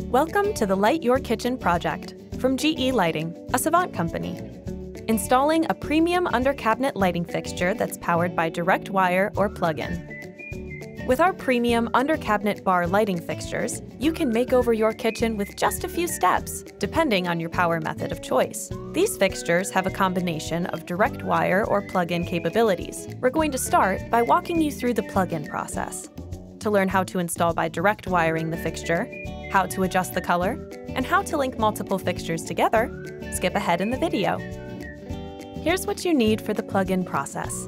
Welcome to the Light Your Kitchen project from GE Lighting, a Savant company. Installing a premium under-cabinet lighting fixture that's powered by direct wire or plug-in. With our premium under-cabinet bar lighting fixtures, you can make over your kitchen with just a few steps, depending on your power method of choice. These fixtures have a combination of direct wire or plug-in capabilities. We're going to start by walking you through the plug-in process. To learn how to install by direct wiring the fixture, how to adjust the color, and how to link multiple fixtures together, skip ahead in the video. Here's what you need for the plug-in process.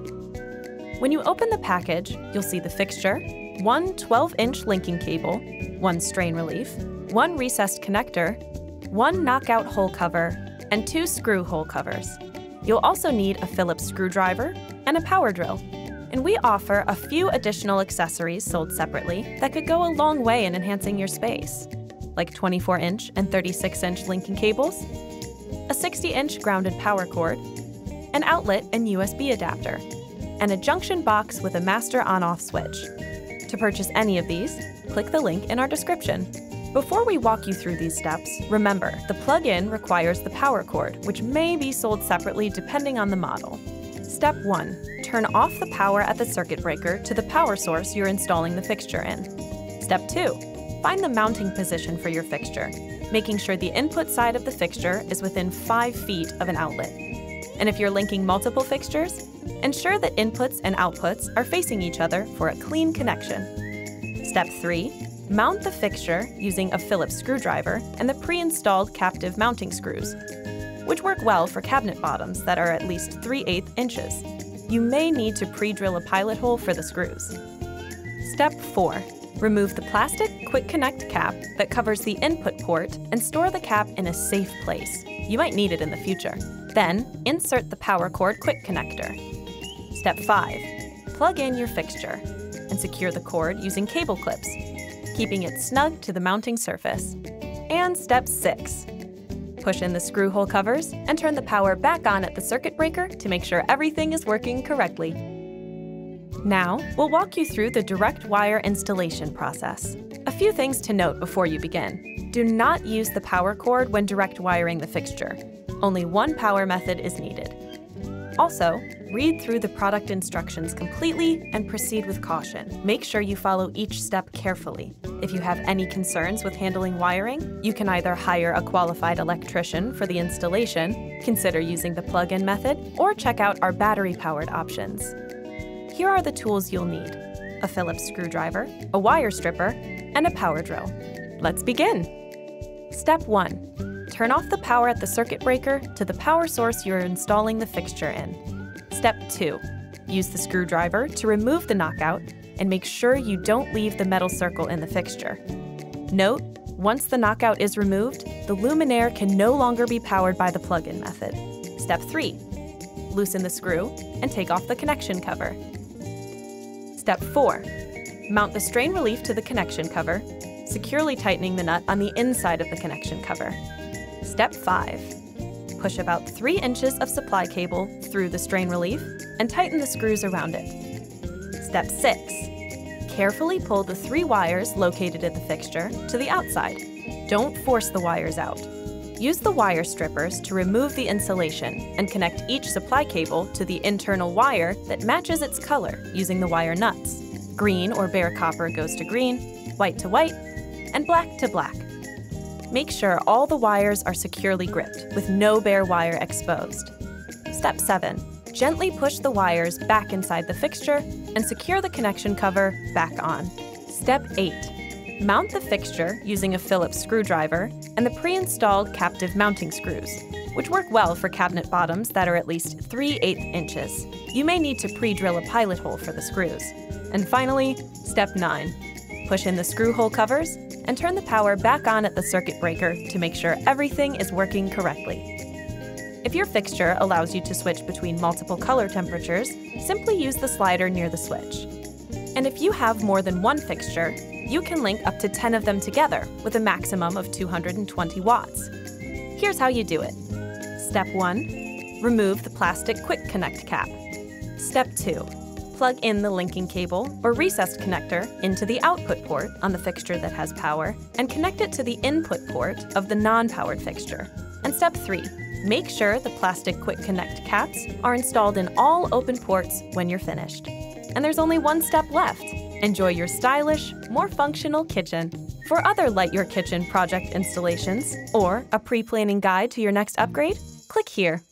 When you open the package, you'll see the fixture, one 12-inch linking cable, one strain relief, one recessed connector, one knockout hole cover, and 2 screw hole covers. You'll also need a Phillips screwdriver and a power drill. And we offer a few additional accessories sold separately that could go a long way in enhancing your space, like 24-inch and 36-inch linking cables, a 60-inch grounded power cord, an outlet and USB adapter, and a junction box with a master on-off switch. To purchase any of these, click the link in our description. Before we walk you through these steps, remember, the plug-in requires the power cord, which may be sold separately depending on the model. Step 1. Turn off the power at the circuit breaker to the power source you're installing the fixture in. Step 2. Find the mounting position for your fixture, making sure the input side of the fixture is within 5 feet of an outlet. And if you're linking multiple fixtures, ensure that inputs and outputs are facing each other for a clean connection. Step 3. Mount the fixture using a Phillips screwdriver and the pre-installed captive mounting screws, which work well for cabinet bottoms that are at least 3/8 inches. You may need to pre-drill a pilot hole for the screws. Step 4. Remove the plastic quick connect cap that covers the input port and store the cap in a safe place. You might need it in the future. Then, insert the power cord quick connector. Step 5. Plug in your fixture and secure the cord using cable clips, keeping it snug to the mounting surface. And Step 6. Push in the screw hole covers and turn the power back on at the circuit breaker to make sure everything is working correctly. Now, we'll walk you through the direct wire installation process. A few things to note before you begin. Do not use the power cord when direct wiring the fixture. Only one power method is needed. Also, read through the product instructions completely and proceed with caution. Make sure you follow each step carefully. If you have any concerns with handling wiring, you can either hire a qualified electrician for the installation, consider using the plug-in method, or check out our battery-powered options. Here are the tools you'll need: a Phillips screwdriver, a wire stripper, and a power drill. Let's begin! Step 1. Turn off the power at the circuit breaker to the power source you're installing the fixture in. Step 2. Use the screwdriver to remove the knockout and make sure you don't leave the metal circle in the fixture. Note, once the knockout is removed, the luminaire can no longer be powered by the plug-in method. Step 3. Loosen the screw and take off the connection cover. Step 4. Mount the strain relief to the connection cover, securely tightening the nut on the inside of the connection cover. Step 5. Push about 3 inches of supply cable through the strain relief and tighten the screws around it. Step 6. Carefully pull the 3 wires located in the fixture to the outside. Don't force the wires out. Use the wire strippers to remove the insulation and connect each supply cable to the internal wire that matches its color using the wire nuts. Green or bare copper goes to green, white to white, and black to black. Make sure all the wires are securely gripped with no bare wire exposed. Step 7. Gently push the wires back inside the fixture and secure the connection cover back on. Step 8. Mount the fixture using a Phillips screwdriver and the pre-installed captive mounting screws, which work well for cabinet bottoms that are at least 3/8 inches. You may need to pre-drill a pilot hole for the screws. And finally, Step 9. Push in the screw hole covers and turn the power back on at the circuit breaker to make sure everything is working correctly. If your fixture allows you to switch between multiple color temperatures, simply use the slider near the switch. And if you have more than one fixture, you can link up to 10 of them together with a maximum of 220 watts. Here's how you do it. Step 1. Remove the plastic quick connect cap. Step 2. plug in the linking cable or recessed connector into the output port on the fixture that has power and connect it to the input port of the non-powered fixture. And step 3, make sure the plastic Quick Connect caps are installed in all open ports when you're finished. And there's only one step left. Enjoy your stylish, more functional kitchen. For other Light Your Kitchen project installations or a pre-planning guide to your next upgrade, click here.